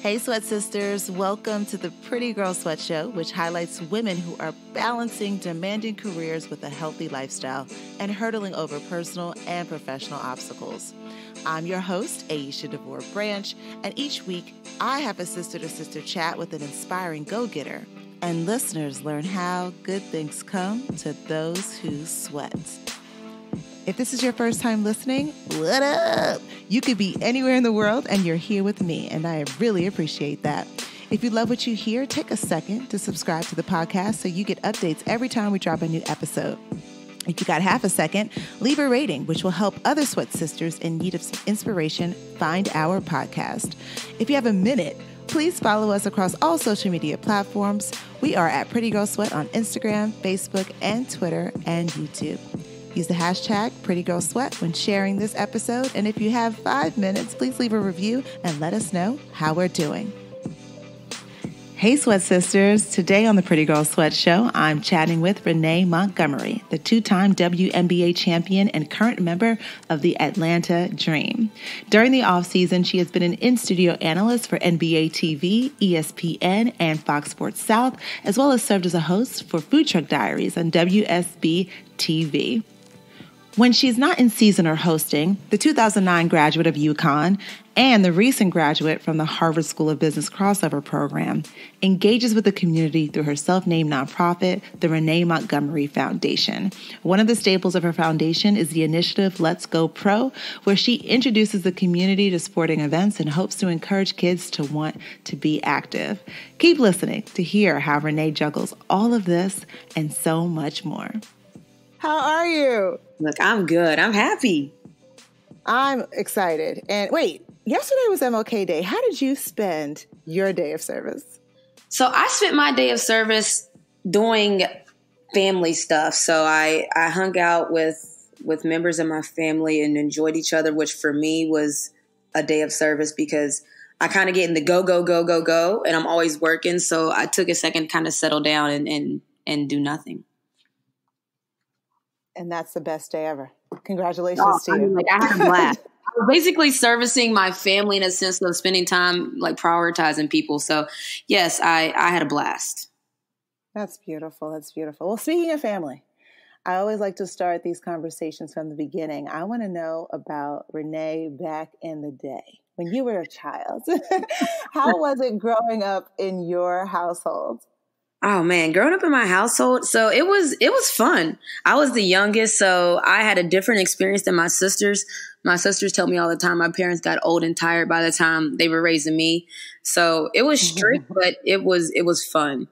Hey, Sweat Sisters. Welcome to the Pretty Girl Sweat Show, which highlights women who are balancing demanding careers with a healthy lifestyle and hurdling over personal and professional obstacles. I'm your host, Aisha DeVore Branch, and each week I have a sister-to-sister chat with an inspiring go-getter, and listeners learn how good things come to those who sweat. If this is your first time listening, what up? You could be anywhere in the world and you're here with me, and I really appreciate that. If you love what you hear, take a second to subscribe to the podcast so you get updates every time we drop a new episode. If you got half a second, leave a rating, which will help other sweat sisters in need of some inspiration find our podcast. If you have a minute, please follow us across all social media platforms. We are at Pretty Girl Sweat on Instagram, Facebook, and Twitter, and YouTube. Use the hashtag PrettyGirlSweat when sharing this episode. And if you have 5 minutes, please leave a review and let us know how we're doing. Hey, Sweat Sisters. Today on the Pretty Girl Sweat Show, I'm chatting with Renee Montgomery, the two-time WNBA champion and current member of the Atlanta Dream. During the offseason, she has been an in-studio analyst for NBA TV, ESPN, and Fox Sports South, as well as served as a host for Food Truck Diaries on WSB-TV. When she's not in season or hosting, the 2009 graduate of UConn and the recent graduate from the Harvard School of Business crossover program engages with the community through her self-named nonprofit, the Renee Montgomery Foundation. One of the staples of her foundation is the initiative Let's Go Pro, where she introduces the community to sporting events and hopes to encourage kids to want to be active. Keep listening to hear how Renee juggles all of this and so much more. How are you? Look, I'm good. I'm happy. I'm excited. And wait, yesterday was MLK Day. How did you spend your day of service? So I spent my day of service doing family stuff. So I hung out with members of my family and enjoyed each other, which for me was a day of service because I kind of get in the go, and I'm always working. So I took a second to kind of settle down and do nothing. And that's the best day ever. Congratulations to you. I had a blast. I was basically servicing my family in a sense of spending time, like prioritizing people. So yes, I had a blast. That's beautiful. That's beautiful. Well, speaking of family, I always like to start these conversations from the beginning. I want to know about Renee back in the day when you were a child. How was it growing up in your household? Oh man, growing up in my household, so it was fun. I was the youngest, so I had a different experience than my sisters. My sisters tell me all the time my parents got old and tired by the time they were raising me. So it was strict, but it was fun.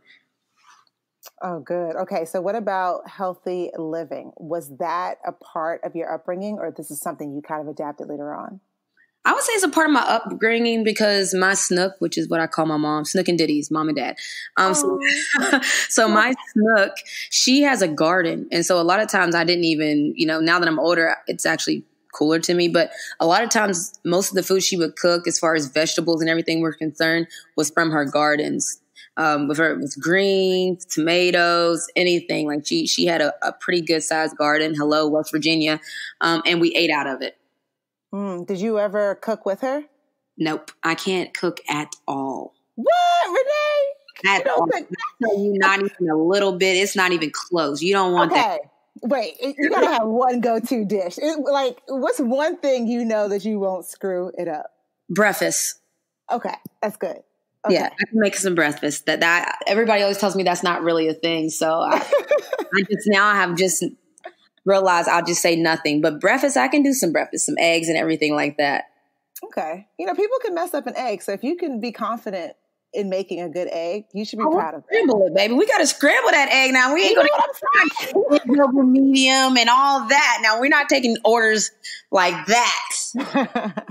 Oh, good. Okay, so what about healthy living? Was that a part of your upbringing, or this is something you kind of adapted later on? I would say it's a part of my upbringing because my Snook, which is what I call my mom, Snook and Diddy's mom and dad. So my Snook, she has a garden. And so a lot of times I didn't even, now that I'm older, it's actually cooler to me. But a lot of times, most of the food she would cook as far as vegetables and everything were concerned was from her gardens. With greens, tomatoes, anything. Like she had a pretty good sized garden. Hello, West Virginia. And we ate out of it. Did you ever cook with her? Nope. I can't cook at all. What, Renee? At all. I tell you, not even a little bit. It's not even close. You don't want that. Wait, you got to have one go-to dish. What's one thing that you won't screw it up? Breakfast. Okay, that's good. Okay. Yeah, I can make some breakfast. That everybody always tells me that's not really a thing. So I have realize I'll just say nothing. But breakfast, I can do some breakfast, some eggs and everything like that. Okay. People can mess up an egg. So if you can be confident in making a good egg, you should be proud of it. Scramble it, baby. We got to scramble that egg now. We ain't going to over medium and all that. Now, we're not taking orders like that.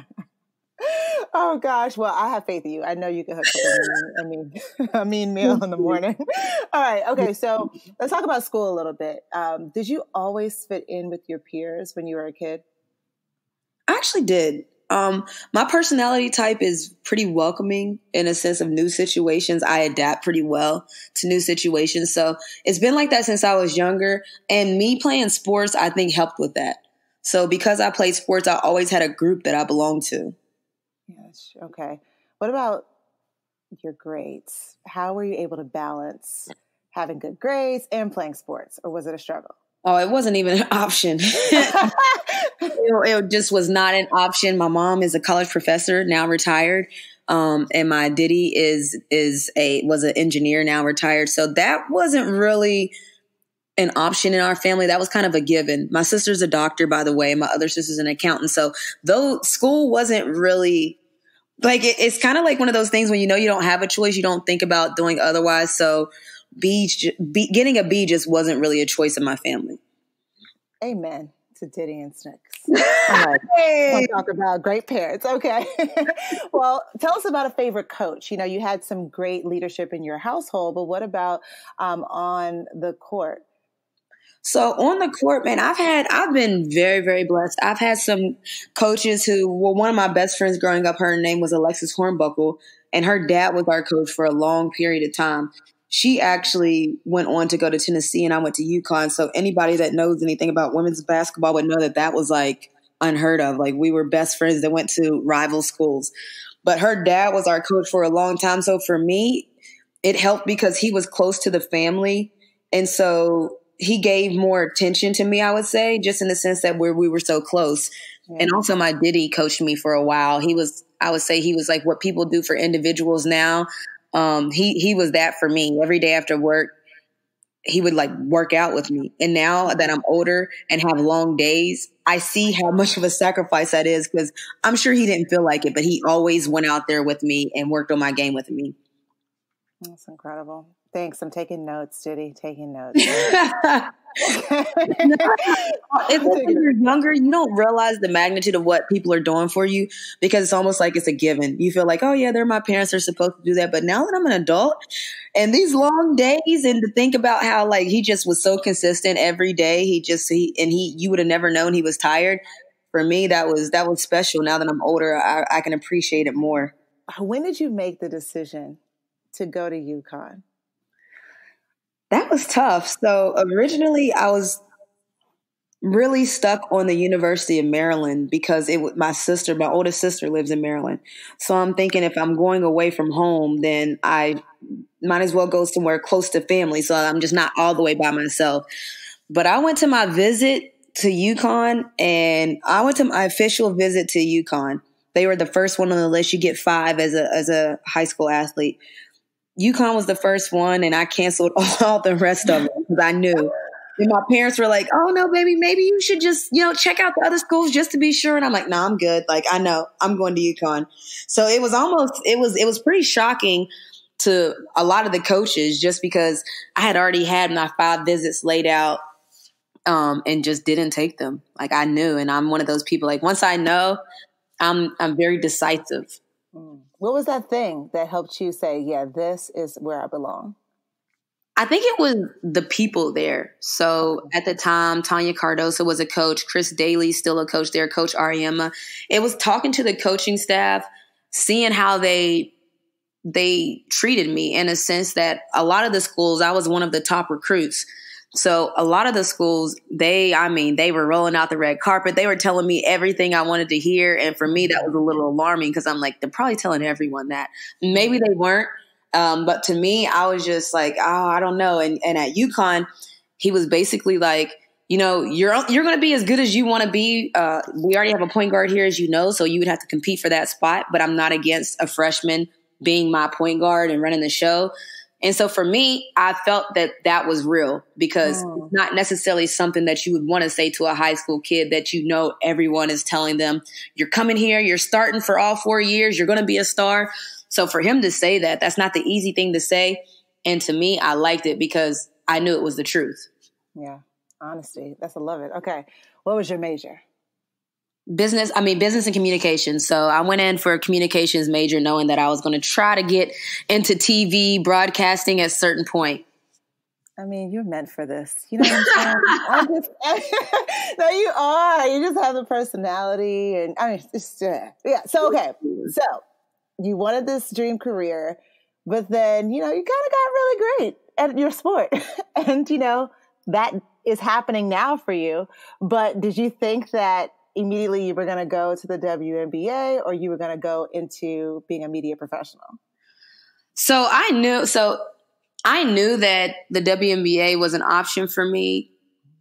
Oh, gosh. Well, I have faith in you. I know you can hook up a mean meal in the morning. All right. Okay. So let's talk about school a little bit. Did you always fit in with your peers when you were a kid? I actually did. My personality type is pretty welcoming in a sense of new situations. I adapt pretty well to new situations. So it's been like that since I was younger. And me playing sports, I think, helped with that. So because I played sports, I always had a group that I belonged to. Yes. Okay. What about your grades. How were you able to balance having good grades and playing sports, or was it a struggle? Oh, it wasn't even an option. It just was not an option. My mom is a college professor, now retired. And my Diddy was an engineer, now retired. So that wasn't really an option in our family. That was kind of a given. My sister's a doctor, by the way. My other sister's an accountant. So though school wasn't really like, it's kind of like one of those things when you know you don't have a choice, you don't think about doing otherwise. So getting a B just wasn't really a choice in my family. Amen to Diddy and Snooks. Hey. We'll talk about great parents. Okay. Well, tell us about a favorite coach. You know, you had some great leadership in your household, but what about on the court? So on the court, man, I've been very, very blessed. I've had some coaches one of my best friends growing up, her name was Alexis Hornbuckle, and her dad was our coach for a long period of time. She actually went on to go to Tennessee and I went to UConn. So anybody that knows anything about women's basketball would know that was like unheard of. Like we were best friends that went to rival schools, but her dad was our coach for a long time. So for me, it helped because he was close to the family. And so he gave more attention to me, I would say, just in the sense that we were so close. Yeah. And also my Diddy coached me for a while. I would say he was like what people do for individuals now. He was that for me. Every day after work, he would like work out with me. And now that I'm older and have long days, I see how much of a sacrifice that is because I'm sure he didn't feel like it, but he always went out there with me and worked on my game with me. That's incredible. Thanks. I'm taking notes, Diddy. Taking notes. If when you're younger, you don't realize the magnitude of what people are doing for you because it's almost like it's a given. You feel like, oh yeah, they're my parents, they're supposed to do that. But now that I'm an adult and these long days and to think about how like he just was so consistent every day, you would have never known he was tired. For me, that was special. Now that I'm older, I can appreciate it more. When did you make the decision to go to UConn? That was tough. So originally I was really stuck on the University of Maryland because my oldest sister lives in Maryland. So I'm thinking if I'm going away from home, then I might as well go somewhere close to family. So I'm just not all the way by myself. But I went to my visit to UConn and I went to my official visit to UConn. They were the first one on the list. You get 5 as a high school athlete. UConn was the first one, and I canceled all the rest of them because I knew. And my parents were like, "Oh no, baby, maybe you should just check out the other schools just to be sure." And I'm like, "No, I'm good. Like I know I'm going to UConn." So it was pretty shocking to a lot of the coaches just because I had already had my 5 visits laid out and just didn't take them. Like I knew, and I'm one of those people. Like once I know, I'm very decisive. What was that thing that helped you say, yeah, this is where I belong? I think it was the people there. So at the time, Tanya Cardoso was a coach. Chris Daly's still a coach there, Coach Ariema. It was talking to the coaching staff, seeing how they treated me in a sense that a lot of the schools, I was one of the top recruits. So a lot of the schools, they were rolling out the red carpet. They were telling me everything I wanted to hear. And for me, that was a little alarming because I'm like, they're probably telling everyone that. Maybe they weren't. But to me, I was just like, oh, I don't know. And at UConn, he was basically like, you're going to be as good as you want to be. We already have a point guard here, as you know, so you would have to compete for that spot. But I'm not against a freshman being my point guard and running the show. And so for me, I felt that was real because it's not necessarily something that you would want to say to a high school kid that everyone is telling them, you're coming here, you're starting for all 4 years, you're going to be a star. So for him to say that's not the easy thing to say. And to me, I liked it because I knew it was the truth. Yeah, honesty. I love it. Okay. What was your major? Business and communications. So I went in for a communications major knowing that I was going to try to get into TV broadcasting at a certain point. I mean, you're meant for this. You know what I'm saying? No, you are. You just have the personality. And I mean, yeah. So, okay. So you wanted this dream career, but then, you kind of got really great at your sport. And, that is happening now for you. But did you think that immediately you were going to go to the WNBA or you were going to go into being a media professional? So I knew that the WNBA was an option for me,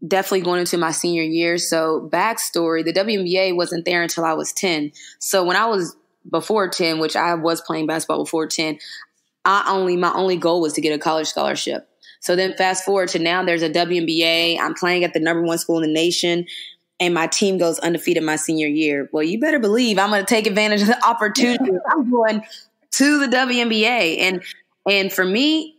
definitely going into my senior year. So backstory, the WNBA wasn't there until I was 10. So when I was before 10, which I was playing basketball before 10, my only goal was to get a college scholarship. So then fast forward to now, there's a WNBA. I'm playing at the #1 school in the nation, and my team goes undefeated my senior year. Well, you better believe I'm going to take advantage of the opportunity. I'm going to the WNBA. And for me,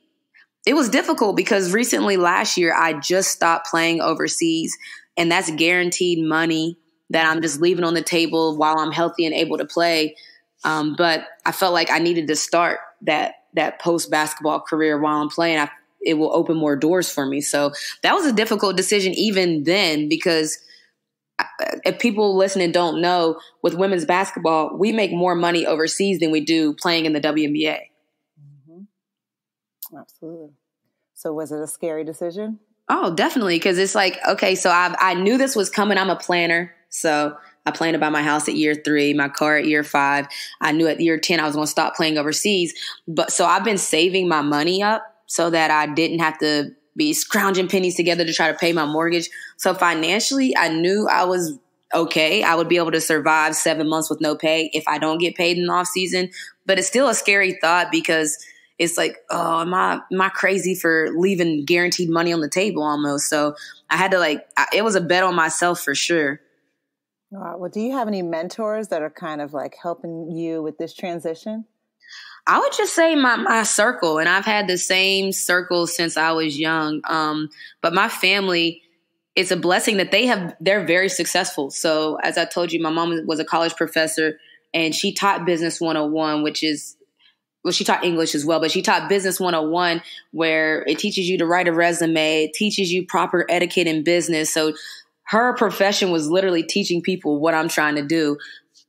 it was difficult because recently last year, I just stopped playing overseas, and that's guaranteed money that I'm just leaving on the table while I'm healthy and able to play. But I felt like I needed to start that post-basketball career while I'm playing. It will open more doors for me. So that was a difficult decision even then, because if people listening don't know, with women's basketball, we make more money overseas than we do playing in the WNBA. Mm-hmm. Absolutely. So was it a scary decision? Oh, definitely. Because it's like, okay, so I knew this was coming. I'm a planner. So I planned to buy my house at year 3, my car at year 5. I knew at year 10 I was going to stop playing overseas. But so I've been saving my money up so that I didn't have to be scrounging pennies together to try to pay my mortgage. So financially, I knew I was okay. I would be able to survive 7 months with no pay if I don't get paid in the off season. But it's still a scary thought because it's like, oh, am I crazy for leaving guaranteed money on the table almost? So I had to it was a bet on myself for sure. Well, do you have any mentors that are kind of like helping you with this transition? I would just say my circle, and I've had the same circle since I was young. But my family, it's a blessing that they're very successful. So as I told you, my mom was a college professor, and she taught Business 101, she taught English as well, but she taught Business 101, where it teaches you to write a resume, it teaches you proper etiquette in business. So her profession was literally teaching people what I'm trying to do.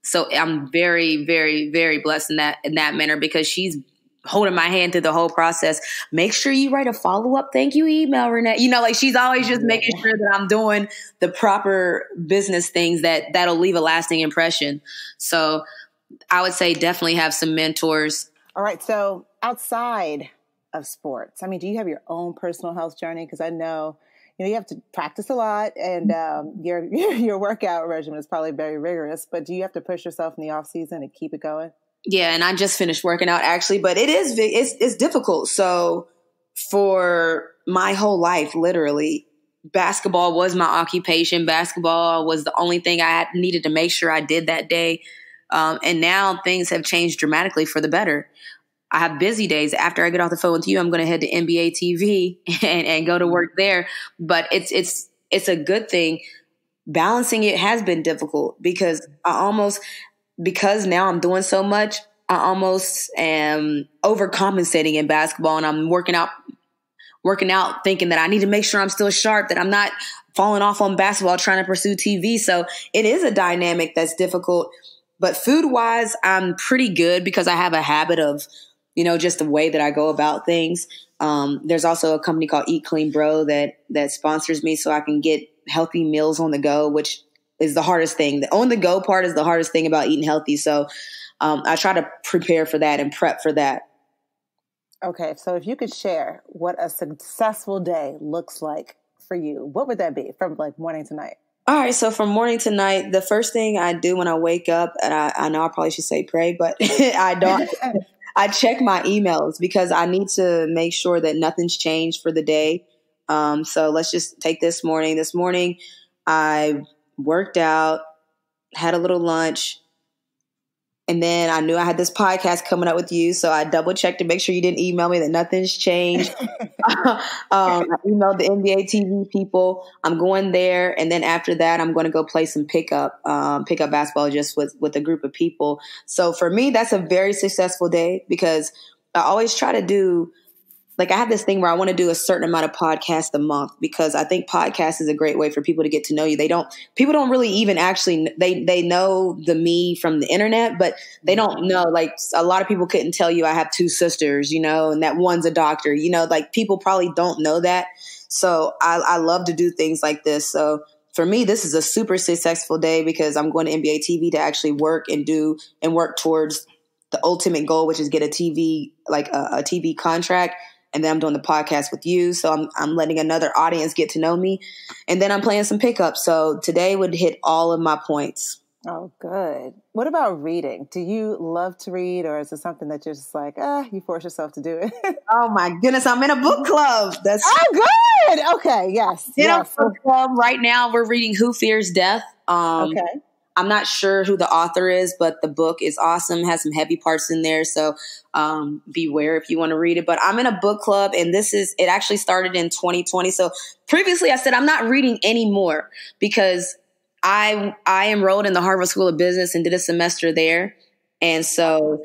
So I'm very, very, very blessed in that manner, because she's holding my hand through the whole process. Make sure you write a follow-up thank you email, Renee. She's always just making sure that I'm doing the proper business things that'll leave a lasting impression. So I would say definitely have some mentors. All right. So outside of sports, do you have your own personal health journey? Because I know you have to practice a lot, and your workout regimen is probably very rigorous, but do you have to push yourself in the off season and keep it going? Yeah. And I just finished working out actually, but it's difficult. So for my whole life, literally, basketball was my occupation. Basketball was the only thing I needed to make sure I did that day. And now things have changed dramatically for the better. I have busy days. After I get off the phone with you, I'm going to head to NBA TV and go to work there. But it's a good thing. Balancing it has been difficult because because now I'm doing so much, I almost am overcompensating in basketball, and I'm working out thinking that I need to make sure I'm still sharp, that I'm not falling off on basketball trying to pursue TV. So it is a dynamic that's difficult. But food-wise, I'm pretty good because I have a habit of just the way that I go about things. There's also a company called Eat Clean Bro that sponsors me so I can get healthy meals on the go, which is the hardest thing. The on the go part is the hardest thing about eating healthy. So I try to prepare for that and prep for that. Okay. So if you could share what a successful day looks like for you, what would that be from morning to night? All right. So from morning to night, the first thing I do when I wake up, and I know I probably should say pray, but I don't. I check my emails because I need to make sure that nothing's changed for the day. So let's just take this morning. This morning, I worked out, had a little lunch, and then I knew I had this podcast coming up with you. So I double checked to make sure you didn't email me that nothing's changed. I emailed the NBA TV people. I'm going there. And then after that, I'm going to go play some pickup basketball just with a group of people. So for me, that's a very successful day because I always try to do, I have this thing where I want to do a certain amount of podcasts a month because I think podcast is a great way for people to get to know you. People don't really even actually, they know the me from the internet, but they don't know, a lot of people couldn't tell you I have 2 sisters, and that one's a doctor, people probably don't know that. So I love to do things like this. So for me, this is a super successful day because I'm going to NBA TV to actually work and work towards the ultimate goal, which is get a TV, like a TV contract. And then I'm doing the podcast with you. So I'm letting another audience get to know me. And then I'm playing some pickups. So today would hit all of my points. Oh, good. What about reading? Do you love to read, or is it something that you're just like, you force yourself to do it? Oh my goodness. I'm in a book club. That's good. Okay. Yes. In a book club right now. We're reading Who Fears Death. Okay. I'm not sure who the author is, but the book is awesome. Has some heavy parts in there. So beware if you want to read it. But I'm in a book club, and it actually started in 2020. So previously I said I'm not reading anymore because I enrolled in the Harvard School of Business and did a semester there. And so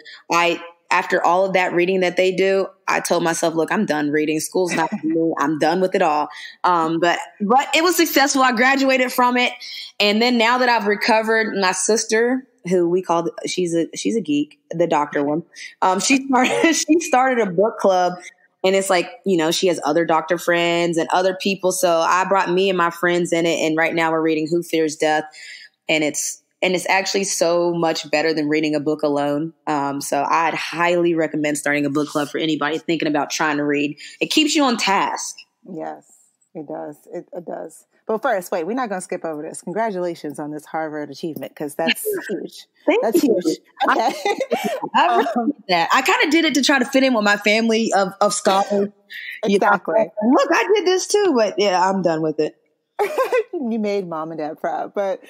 after all of that reading that they do, I told myself, look, I'm done reading. School's not for me. I'm done with it all. But it was successful. I graduated from it. And then now that I've recovered, my sister, who we call, she's a geek, the doctor one. She started a book club, and it's like, she has other doctor friends and other people. So I brought me and my friends in it. And right now we're reading Who Fears Death. And it's actually so much better than reading a book alone. So I'd highly recommend starting a book club for anybody thinking about trying to read. It keeps you on task. Yes, it does. It does. But first, wait, we're not going to skip over this. Congratulations on this Harvard achievement, because that's huge. That's huge. Okay. I kind of did it to try to fit in with my family of scholars. Exactly. Look, I did this too, but yeah, I'm done with it. You made mom and dad proud. But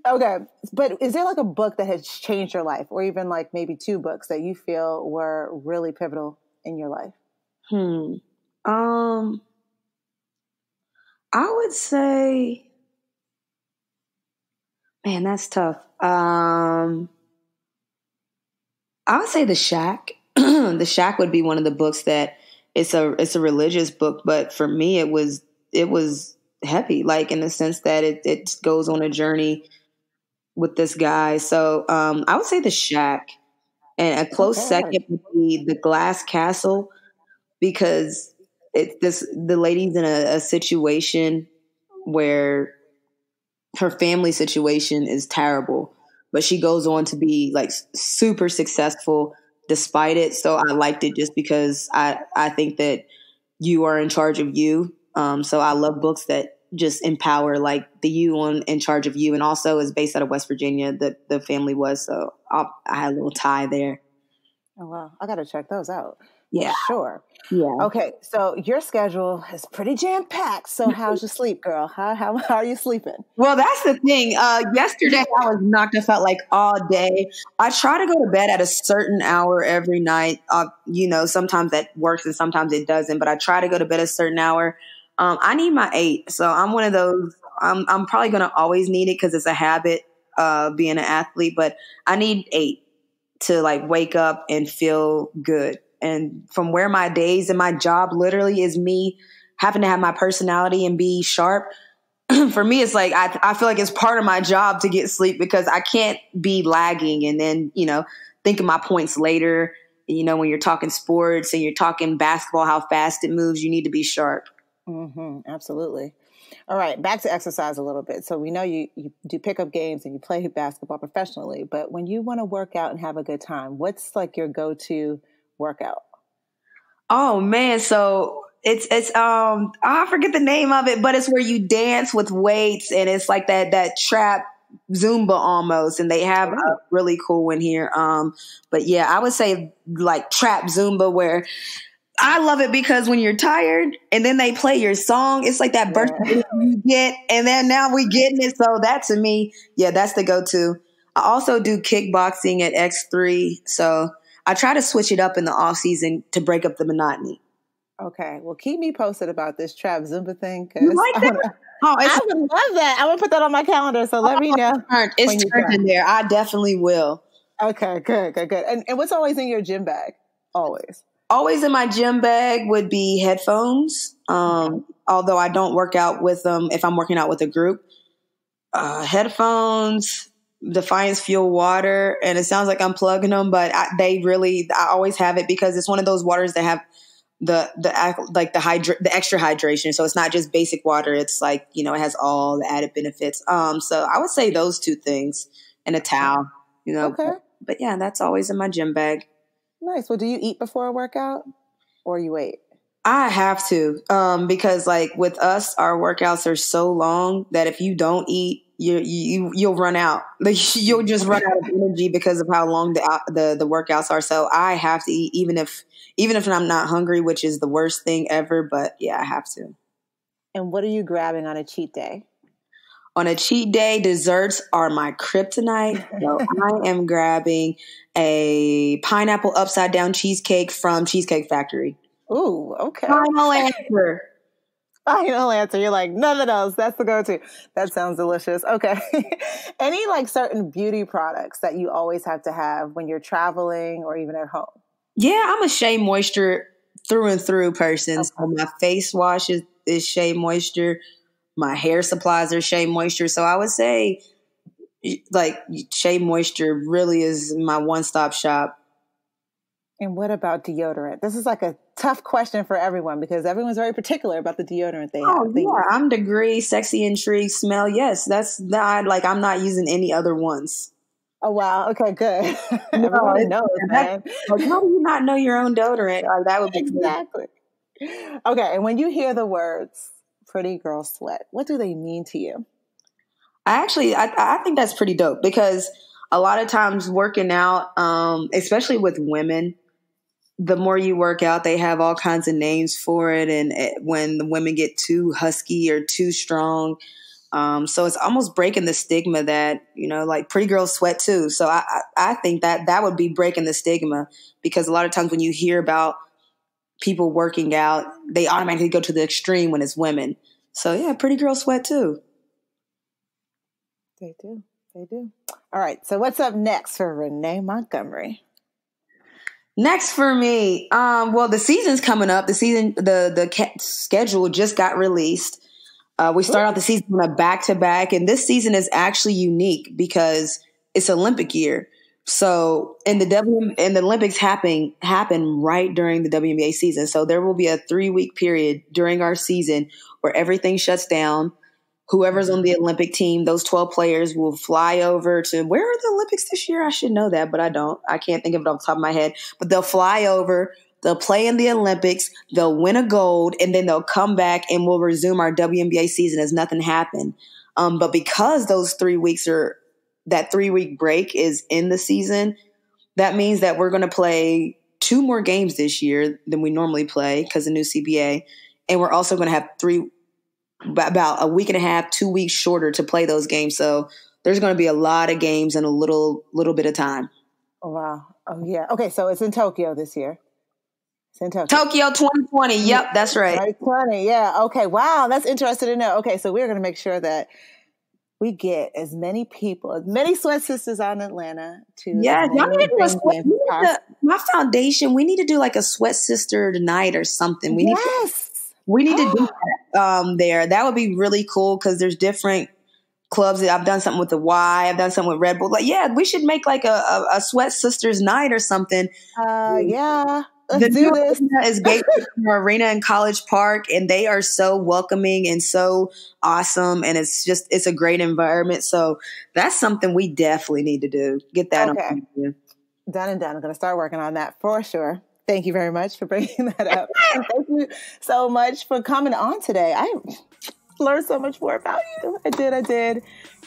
okay. But is there like a book that has changed your life, or even like maybe two books that you feel were really pivotal in your life? I would say, man, that's tough. I would say The Shack. The Shack would be one of the books that it's a religious book, but for me it was heavy, like in the sense that it goes on a journey with this guy. So I would say The Shack, and a close second would be The Glass Castle, because the lady's in a situation where her family situation is terrible, but she goes on to be like super successful despite it. So I liked it just because I think that you are in charge of you. So I love books that just empower like the you in charge of you, and also is based out of West Virginia. The family was, so I had a little tie there. Oh wow, I got to check those out. Yeah, sure. Yeah. Okay, so your schedule is pretty jam packed. So how's your sleep, girl? How are you sleeping? Well, that's the thing. Yesterday I was knocked. I felt like all day. I try to go to bed at a certain hour every night. Sometimes that works and sometimes it doesn't. But I try to go to bed at a certain hour. I need my 8. So I'm one of those. I'm probably going to always need it because it's a habit being an athlete. But I need 8 to like wake up and feel good. And from where my days and my job literally is me having to have my personality and be sharp. For me, it's like I feel like it's part of my job to get sleep, because I can't be lagging and then, think of my points later. When you're talking sports and you're talking basketball, how fast it moves, you need to be sharp. Mm-hmm, absolutely. All right, back to exercise a little bit. So we know you do pickup games and you play basketball professionally, but when you want to work out and have a good time, what's like your go-to workout? Oh man, so it's I forget the name of it, but it's where you dance with weights, and it's like that trap Zumba almost, and they have a really cool one here. But yeah, I would say like trap Zumba, where I love it because when you're tired and then they play your song, it's like that burst you get, and then now we getting it. So that to me, yeah, that's the go-to. I also do kickboxing at X3, so I try to switch it up in the off season to break up the monotony. Okay. Well, keep me posted about this trap Zumba thing. You like that? I would love that. I would put that on my calendar. So let me know. It's turned in there. I definitely will. Okay. Good. And what's always in your gym bag? Always in my gym bag would be headphones. Although I don't work out with them if I'm working out with a group. Headphones, Defiance Fuel water, and it sounds like I'm plugging them, but I always have it because it's one of those waters that have the extra hydration. So it's not just basic water. It's like, it has all the added benefits. So I would say those two things, and a towel, Okay. But yeah, that's always in my gym bag. Nice. Well, do you eat before a workout or you wait? I have to, because like with us, our workouts are so long that if you don't eat, you'll run out. Like you'll just run out of energy because of how long the workouts are. So I have to eat, even if I'm not hungry, which is the worst thing ever. But yeah, I have to. And what are you grabbing on a cheat day? On a cheat day, desserts are my kryptonite. So I am grabbing a pineapple upside down cheesecake from Cheesecake Factory. Ooh, okay. Final answer. Final answer. You're like, nothing else. That's the go-to. That sounds delicious. Okay. Any like certain beauty products that you always have to have when you're traveling or even at home? Yeah, I'm a Shea Moisture through and through person. Okay. So my face wash is Shea Moisture. My hair supplies are Shea Moisture. So I would say like Shea Moisture really is my one-stop shop. And what about deodorant? This is like a tough question for everyone because everyone's very particular about the deodorant they have. Oh, yeah. I'm Degree, Sexy, Intrigue, Smell. Yes, that's not like I'm not using any other ones. Oh, wow. Okay, good. Everyone knows, man. Like, how do you not know your own deodorant? Like, that would be exactly. Okay, and when you hear the words pretty girl sweat, what do they mean to you? I think that's pretty dope because a lot of times working out, especially with women, the more you work out, they have all kinds of names for it. And when the women get too husky or too strong, so it's almost breaking the stigma that, like pretty girls sweat too. So I think that would be breaking the stigma because a lot of times when you hear about people working out, they automatically go to the extreme when it's women. So yeah, pretty girls sweat too. They do. All right. So what's up next for Renee Montgomery? Next for me, well, the season's coming up. The schedule just got released. We start out the season on a back-to-back, and this season is actually unique because it's Olympic year. So, and the Olympics happen right during the WNBA season. So there will be a 3-week period during our season where everything shuts down. Whoever's on the Olympic team, those 12 players will fly over to where are the Olympics this year? I should know that, but I don't. I can't think of it off the top of my head. But they'll fly over, they'll play in the Olympics, they'll win a gold, and then they'll come back and we'll resume our WNBA season as nothing happened. But because those 3 weeks that 3-week break is in the season, that means that we're going to play 2 more games this year than we normally play because of new CBA. And we're also going to have about a week and a half, 2 weeks shorter to play those games. So there's going to be a lot of games in a little bit of time. Oh, wow. Oh, yeah. Okay. So it's in Tokyo this year. It's in Tokyo. Tokyo 2020. Yep. That's right. 2020. Yeah. Okay. Wow. That's interesting to know. Okay. So we're going to make sure that we get as many people, as many sweat sisters out in Atlanta to. Yeah. Y'all need to do a sweat. My foundation, we need to do like a sweat sister night or something. We need to do that there. That would be really cool because there's different clubs. I've done something with the Y. I've done something with Red Bull. Like, yeah, we should make like a Sweat Sisters night or something. Yeah. Let's do this. Is Gateway Arena in College Park, and they are so welcoming and so awesome, and it's a great environment. So that's something we definitely need to do. Get that on. Done and done. I'm going to start working on that for sure. Thank you very much for bringing that up. And thank you so much for coming on today. I learned so much more about you. I did.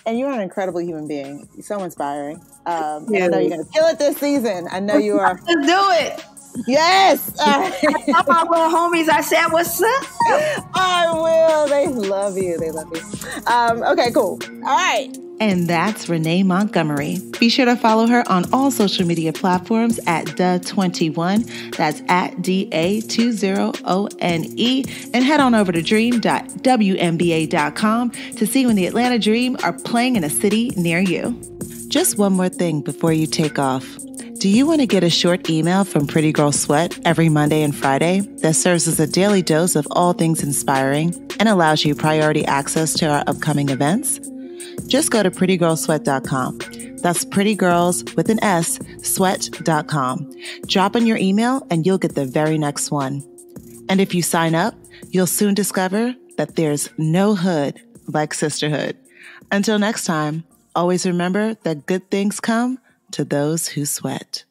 And you're an incredible human being. You're so inspiring. And I know you're going to kill it this season. I know you are. Let's do it. Yes. I tell my little homies, I said, what's up? I will. They love you. Okay, cool. All right. And that's Renee Montgomery. Be sure to follow her on all social media platforms at DA21. That's at DA20ONE. And head on over to dream.WNBA.com to see when the Atlanta Dream are playing in a city near you. Just one more thing before you take off. Do you want to get a short email from Pretty Girl Sweat every Monday and Friday that serves as a daily dose of all things inspiring and allows you priority access to our upcoming events? Just go to prettygirlsweat.com. That's prettygirls with an S, sweat.com. Drop in your email and you'll get the very next one. And if you sign up, you'll soon discover that there's no hood like sisterhood. Until next time, always remember that good things come to those who sweat.